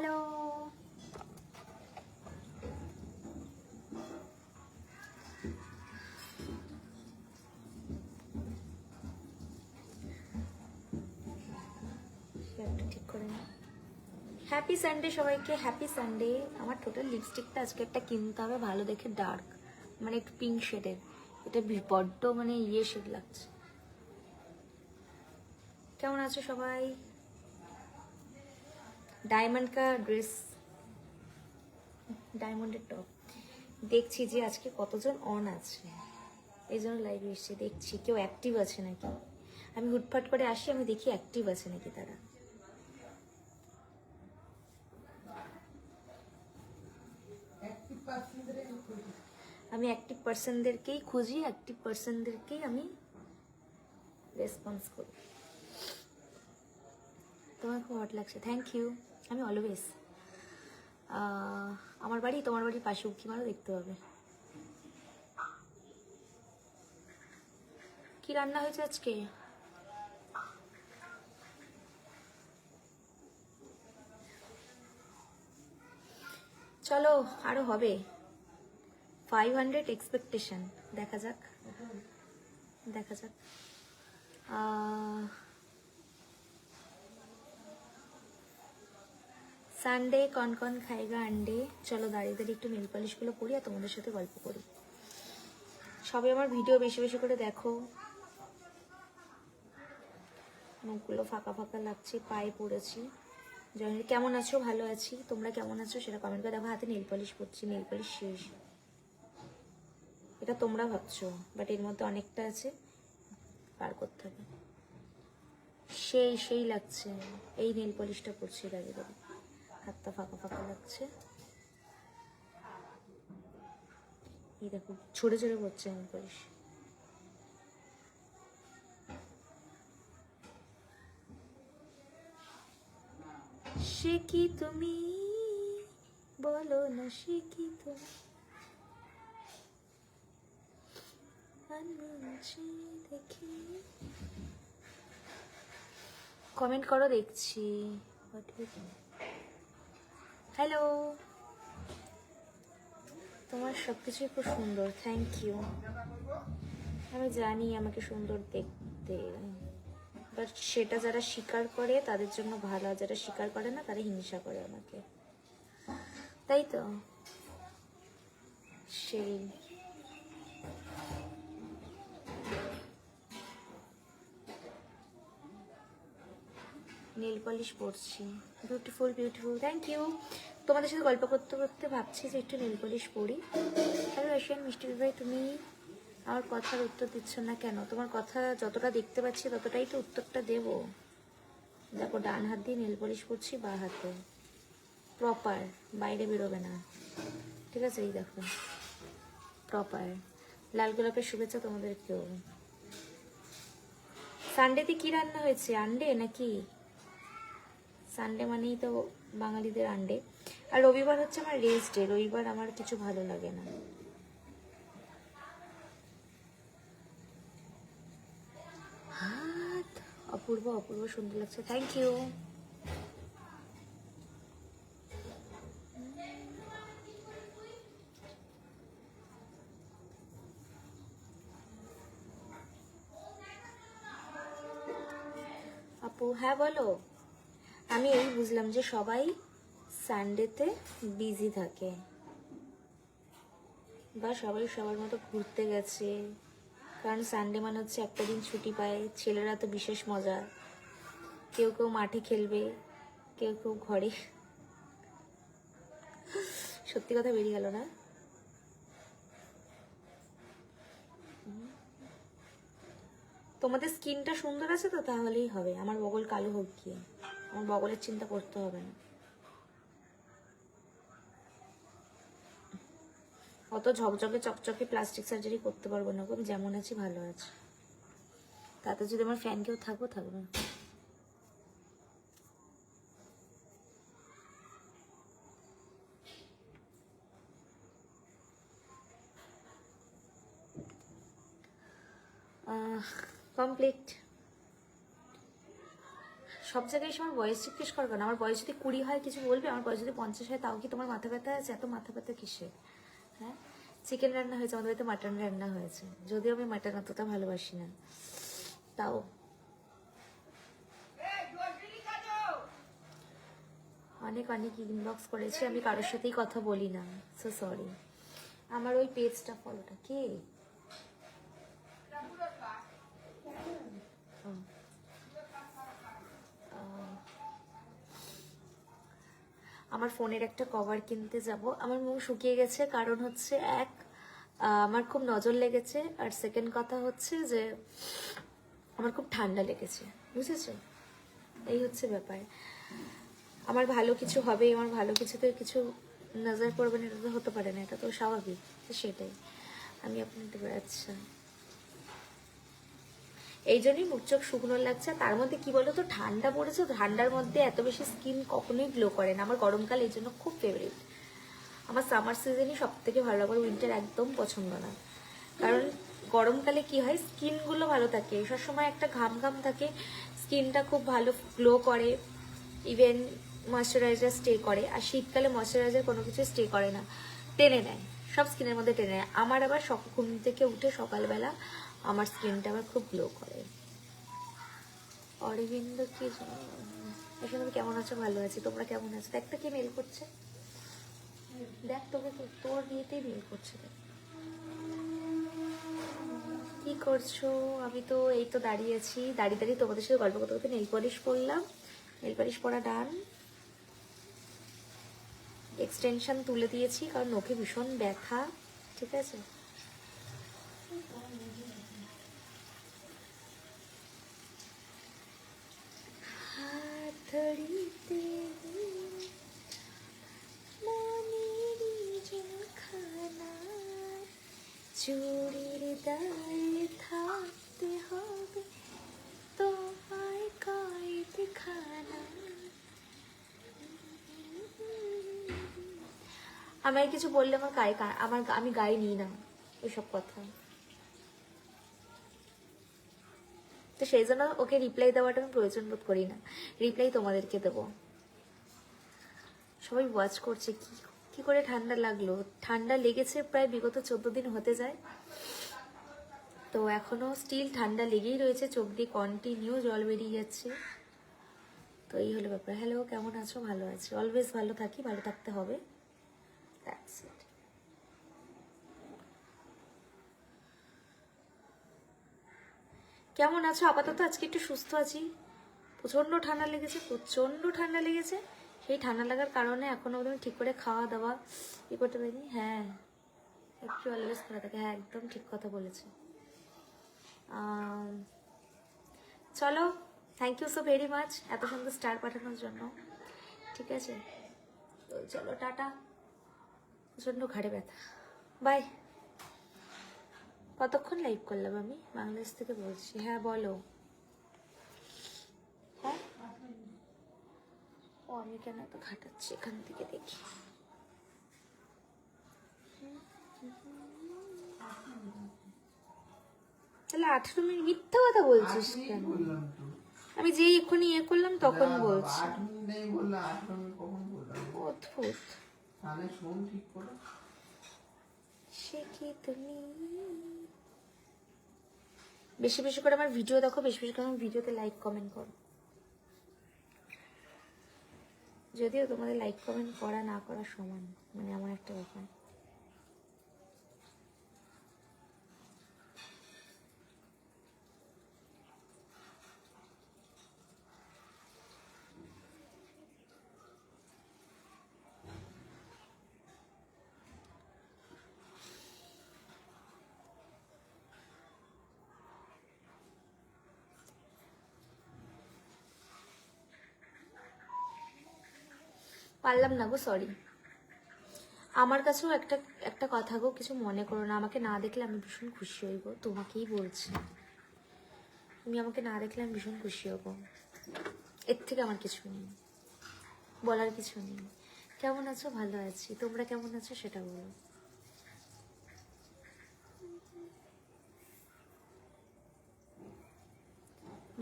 Hello. ঠিক করে happy Sunday সবাইকে, হ্যাপি সানডে। আমার টোটাল লিপস্টিকটা আজকে একটা কিনতে হবে ভালো দেখে, ডার্ক মানে একটু পিঙ্ক শেডের। এটা বড্ড মানে শেড লাগছে। কেমন আছো সবাই? ডায়মন্ড কা ড্রেস, ডায়মন্ডের টপ। দেখছি যে আজকে কতজন অন আছে, এই জন্য লাইভে এসছে। দেখছি কেউ অ্যাক্টিভ আছে নাকি। আমি হুটফাট করে আসি, আমি দেখি অ্যাক্টিভ আছে নাকি তারা। আমি অ্যাক্টিভ পার্সনদেরকেই খুঁজি, অ্যাক্টিভ পার্সনদেরকেই আমি রেসপন্স করি। তোমার খুব হট লাগছে, থ্যাংক ইউ। আমি অলওয়েজ, আমার বাড়ি তোমার বাড়ির পাশে, উঁকি মারো দেখতে পাবে। কি রান্না হয়েছে আজকে? চলো আরো হবে 500 এক্সপেকটেশন। দেখা যাক দেখা যাক। সানডে কন কন খাইগা আন্ডে। চলো দাঁড়িয়ে দাঁড়িয়ে একটু নেল পলিশগুলো পরি আর তোমাদের সাথে গল্প করি। সবাই আমার ভিডিও বেশি বেশি করে দেখো। মুখগুলো ফাঁকা ফাঁকা লাগছে, পায়ে পড়েছি। জানি কেমন আছো? ভালো আছি, তোমরা কেমন আছো সেটা কমেন্ট করে দেখো। হাতে নেল পলিশ পরছি, নেল পলিশ শেষ। এটা তোমরা ভাবছো, বাট এর মধ্যে অনেকটা আছে, পার করতে হবে। সেই লাগছে এই নেল পলিশটা পরছি দাঁড়িয়ে দাঁড়িয়ে, হাতটা ফাঁকা ফাঁকা লাগছে। এই দেখো ছড়ে ছড়ে পড়ছে নেল পলিশ। সে কি তুমি বলো না, সে কি তুমি দেখি। কমেন্ট করো দেখছি। হ্যালো, তোমার সবকিছুই খুব সুন্দর, থ্যাংক ইউ। আমি জানি আমাকে সুন্দর দেখতে, বাট সেটা যারা স্বীকার করে তাদের জন্য ভালো, যারা স্বীকার করে না তারা হিংসা করে আমাকে, তাই তো। সেই নেল পলিশ পরছি, বিউটিফুল বিউটিফুল, থ্যাংক ইউ। তোমাদের সাথে গল্প করতে করতে ভাবছি যে একটু নেল পলিশ পরি। হ্যালো এশিয়ান মিষ্টি ভাই, তুমি আমার কথার উত্তর দিচ্ছ না কেন? তোমার কথা যতটা দেখতে পাচ্ছি ততটাই তো উত্তরটা দেব। দেখো ডান হাত দিয়ে নেল পলিশ করছি, বা হাতে প্রপার, বাইরে বেরোবে না, ঠিক আছে? এই দেখো প্রপার। লাল গোলাপের শুভেচ্ছা তোমাদেরকেও। সানডেতে কি রান্না হয়েছে? আন্ডে নাকি? সানডে মানেই তো বাঙালিদের আন্ডে। আর রবিবার হচ্ছে আমার রেস্ট ডে, রবিবার আমার কিছু ভালো লাগে না। হাত অপূর্ব অপূর্ব সুন্দর লাগছে, থ্যাংক ইউ। আপু হ্যাঁ বলো। আমি এই বুঝলাম যে সবাই সানডেতে বিজি থাকে, বা সবাই সবার মতো ঘুরতে গেছে, কারণ সানডে মানে হচ্ছে একটা দিন ছুটি পায়। ছেলেরা তো বিশেষ মজা, কেউ কেউ মাঠে খেলবে, কেউ কেউ ঘরে। সত্যি কথা বেরিয়ে গেল না? তোমাদের স্কিনটা সুন্দর আছে তো, তাহলেই হবে। আমার বগল কালো হোক গিয়ে, আমার বগলের চিন্তা করতে হবে না। অত ঝকঝকে চকচকে প্লাস্টিক সার্জারি করতে পারবো না, আমি যেমন আছি ভালো আছি। তাতে যদি আমার ফ্যান কেউ থাকবো থাকবে। কমপ্লিট। সব জায়গায় এসে আমার বয়স জিজ্ঞেস করবে না। আমার বয়স যদি 20 হয় কিছু বলবে, আমার বয়স যদি 50 হয় তাও কি তোমার মাথা ব্যথা আছে? এত মাথা ব্যথা কিসে? হ্যাঁ, চিকেন রান্না হয়েছে, আমাদের বাড়িতে মাটন রান্না হয়েছে, যদিও আমি মাটন অতটা ভালোবাসি না, তাও অনেক অনেক ইনবক্স করেছি, আমি কারোর সাথেই কথা বলি না, সো সরি। আমার ওই পেজটা ফলোটা কে? আমার ফোনের একটা কভার কিনতে যাব। আমার মুখ শুকিয়ে গেছে, কারণ হচ্ছে এক, আমার খুব নজর লেগেছে, আর সেকেন্ড কথা হচ্ছে যে আমার খুব ঠান্ডা লেগেছে, বুঝেছো? এই হচ্ছে ব্যাপার। আমার ভালো কিছু হবে, আমার ভালো কিছুতে কিছু নজর পড়বে না, এটা তো হতে পারে না, এটা তো স্বাভাবিক। সেটাই আমি আপনাদের, আচ্ছা এই জন্যই মুখ চোখ শুকনো লাগছে। তার মধ্যে কি বলো তো, ঠান্ডা পড়েছে, ঠান্ডার মধ্যে এত বেশি স্কিন কখনোই গ্লো করে না। আমার গরমকাল এই জন্য খুব ফেভারিট। আমার সামার সিজনই সব থেকে ভালো লাগে, উইন্টার একদম পছন্দ না। কারণ গরমকালে কি হয়, স্কিনগুলো ভালো থাকে, সবসময় একটা ঘাম ঘাম থাকে, স্কিনটা খুব ভালো গ্লো করে, ইভেন ময়শ্চারাইজার স্টে করে। আর শীতকালে ময়শ্চারাইজার কোনো কিছু স্টে করে না, টেনে নেয়, সব স্কিনের মধ্যে টেনে নেয়। আমার আবার ঘুম থেকে উঠে সকালবেলা আমার স্কিনটা আবার খুব গ্লো করে। অরবিন্দ কি এখন আমি কেমন আছো? ভালো আছি, তোমরা কেমন আছো? দেখ তো কে মেল করছে, দেখ তোকে তোর নিয়েতেই মেল করছে। দেখ কি করছো? আমি তো এই তো দাঁড়িয়ে আছি, দাঁড়িয়ে দাঁড়িয়ে তোমাদের সাথে গল্প করতে করতে নেল পলিশ পরলাম। নেল পলিশ পরা ডান, এক্সটেনশন তুলে দিয়েছি কারণ নখে ভীষণ ব্যথা। ঠিক আছে, হাতড়িতে মনেরই জলখানায় চুরির দায়ে থাকতে হবে তোমায় কয়েকখানা। আমায় কিছু বললে আমার গায়ে, আমার আমি গায়ে নিই না এসব কথা, তো সেই জন্য ওকে রিপ্লাই দেওয়াটা আমি প্রয়োজন বোধ করি না। রিপ্লাই তোমাদেরকে দেবো। সবাই ওয়াচ করছে কি কি করে ঠান্ডা লাগলো। ঠান্ডা লেগেছে প্রায় বিগত 14 দিন হতে যায়, তো এখনো স্টিল ঠান্ডা লেগেই রয়েছে, চোখ দিয়ে কন্টিনিউ জল বেরিয়ে যাচ্ছে। তো এই হলো ব্যাপার। হ্যালো, কেমন আছো? ভালো আছি, অলওয়েজ ভালো থাকি, ভালো থাকতে হবে, দ্যাটস ইট। কেমন আছো? আপাতত আজকে একটু সুস্থ আছি। প্রচণ্ড ঠান্ডা লেগেছে, প্রচণ্ড ঠান্ডা লেগেছে। সেই ঠান্ডা লাগার কারণে এখনো আমি ঠিক করে খাওয়া দাওয়া করতে পারিনি। হ্যাঁ, একটু অলওয়েজ করা থাকে, হ্যাঁ একদম ঠিক কথা বলেছে। চলো, thank you so very much এত সুন্দর স্টার পাঠানোর জন্য। ঠিক আছে, তো চলো টাটা। প্রচণ্ড ঘাড়ে ব্যথা, বাই। কতক্ষণ লাইভ করলাম আমি? বাংলাদেশ থেকে বলছি। হ্যাঁ বলো। হ্যাঁ, ও আমি কেন এত ঘাটাচ্ছি, এখান থেকে দেখি। তাহলে 18 মিনিট মিথ্যা কথা বলছিস কেন? আমি যেই এক্ষুনি ইয়ে করলাম তখন বলছি। অদ্ভুত। সে কি তুমি বেশি বেশি করে আমার ভিডিও দেখো, বেশি বেশি করে আমার ভিডিওতে লাইক কমেন্ট করো। যদিও তোমাদের লাইক কমেন্ট করা না করা সমান, মানে আমার একটা ব্যাপার। পারলাম না গো, সরি। আমার কাছেও একটা একটা কথা গো, কিছু মনে করো না। আমাকে না দেখলে আমি ভীষণ খুশি হইব, তোমাকেই বলছি। তুমি আমাকে না দেখলে আমি ভীষণ খুশি হব, এর থেকে আমার কিছু নেই, বলার কিছু নেই। কেমন আছো? ভালো আছি, তোমরা কেমন আছো সেটা বলো।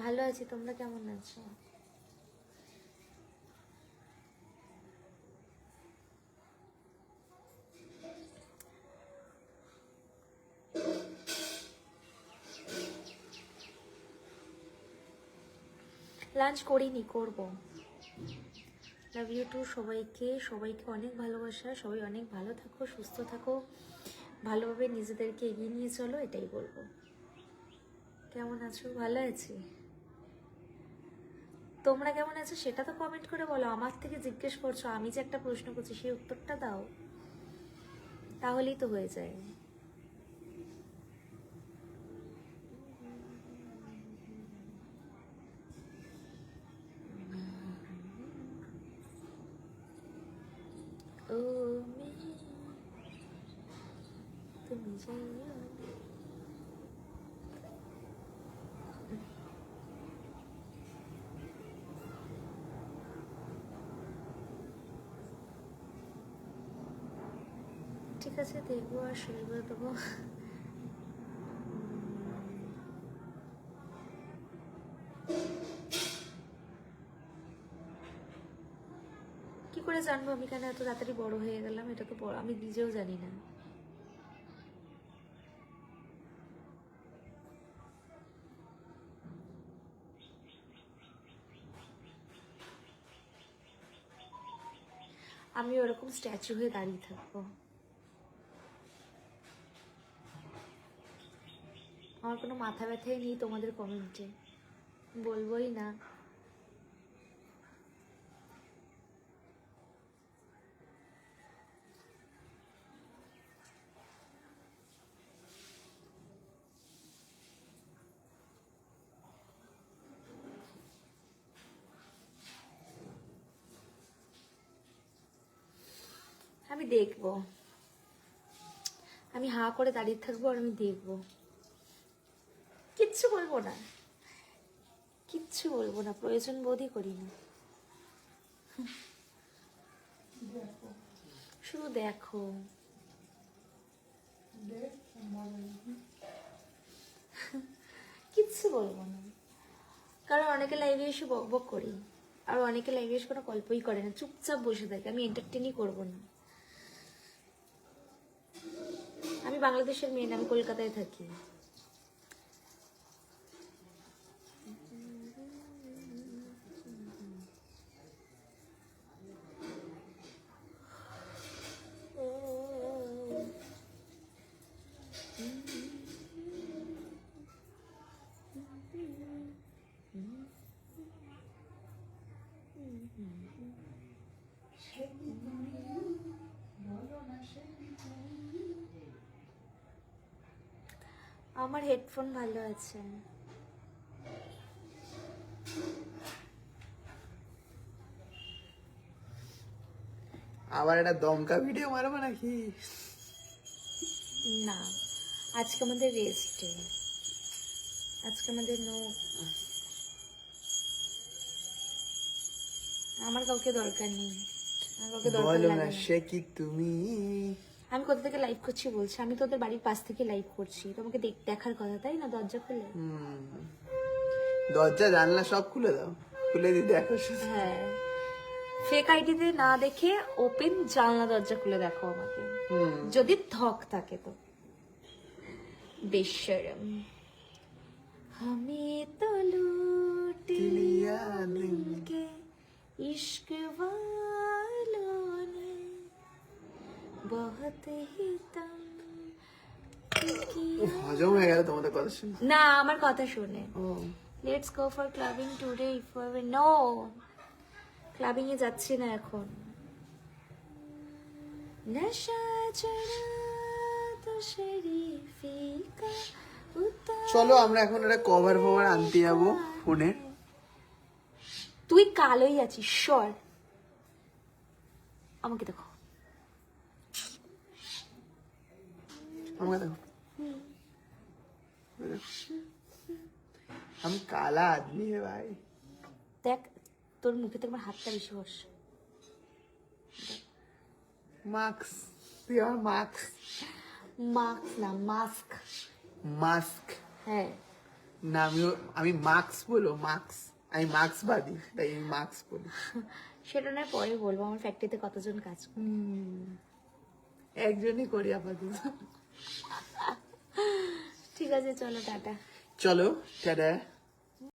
ভালো আছি, তোমরা কেমন আছো? লাঞ্চ করিনি, করব। লাভ ইউ টু সবাইকে, সবাইকে অনেক ভালোবাসা, সবাই অনেক ভালো থাকো, সুস্থ থাকো, ভালোভাবে নিজেদেরকে এগিয়ে নিয়ে চলো, এটাই বলবো। কেমন আছো? ভালো আছি। তোমরা কেমন আছো সেটা তো কমেন্ট করে বলো। আমার থেকে জিজ্ঞেস করছো, আমি যে একটা প্রশ্ন করছি সেই উত্তরটা দাও, তাহলেই তো হয়ে যায়। ও মেয়ে, তুমি যাইও না। ঠিক আছে, দেখবো আর শুরু করে দেবো। কি করে জানবো আমি কেন এত তাড়াতাড়ি বড় হয়ে গেলাম? এটা তো আমি নিজেও জানি না। আমি ওরকম স্ট্যাচু হয়ে দাঁড়িয়ে থাকবো। আমার কোনো মাথা ব্যথাই নেই তোমাদের কমেন্টে, বলবোই না। আমি দেখবো, আমি হাঁ করে দাঁড়িয়ে থাকবো আর আমি দেখবো, কিচ্ছু বলবো না, কিচ্ছু বলবো না, প্রয়োজন বোধই করি না। শুধু দেখো। কিচ্ছু বলবো না, কারণ অনেকে লাইভে এসে বক বক করি, আর অনেকে লাইভে এসে কোনো গল্পই করে না, চুপচাপ বসে থাকে। আমি এন্টারটেনই করবো না। আমি বাংলাদেশের মেয়ে না, আমি কলকাতায় থাকি। আমার হেডফোন ভালো আছে। আবার একটা দমকা ভিডিও মারবো নাকি? না, আজকে আমাদের রেস্ট ডে, আজকে আমাদের নো। আমার কাউকে দরকার নেই, আমার কাউকে দরকার বলো লাগে না না। সে কি তুমি। আমি কোথা থেকে লাইভ করছি বলছি? আমি তোদের বাড়ির পাশ থেকে লাইভ করছি, তোমাকে দেখার কথা তাই না? দরজা খুলে। দরজা জানলা সব খুলে দাও, খুলে দিয়ে দেখো শুধু। হ্যাঁ, ফেক আইডিতে না দেখে ওপেন জানলা দরজা খুলে দেখো আমাকে, যদি ধক থাকে তো। বেশরম हमें तो लूट लिया दिल के इश्क वालों ने बहुत ही तंग किया। হজম হয়ে গেল তোমাদের কথা শুনে। না, আমার কথা শুনে। Oh let's go for clubbing today if ever. No, clubbing এ যাচ্ছি না এখন। নশা চড়া তো শরীফি কা উতার। চলো আমরা এখন একটা কভার ফভার আনতে যাবো ফোনে। তুই কালোই আছিস, সর। আমাকে দেখো, আমাকে দেখো, हम काला आदमी है भाई। দেখ তোর মুখে তো আমার হাতটা বেশি বস। মাস্ক, তুই আমার মাস্ক। মাস্ক না, মাস্ক। মাস্ক হ্যাঁ, না, আমি মাস্ক বলো, মাস্ক। আমি মাস্ক বাদি, তাই আমি মাস্ক বলি। সেটা নয় পরে বলবো। আমার ফ্যাক্টরিতে কতজন কাজ করে। একজনই করি আপাতত। ঠিক আছে, চলো টাটা। চলো টাটা।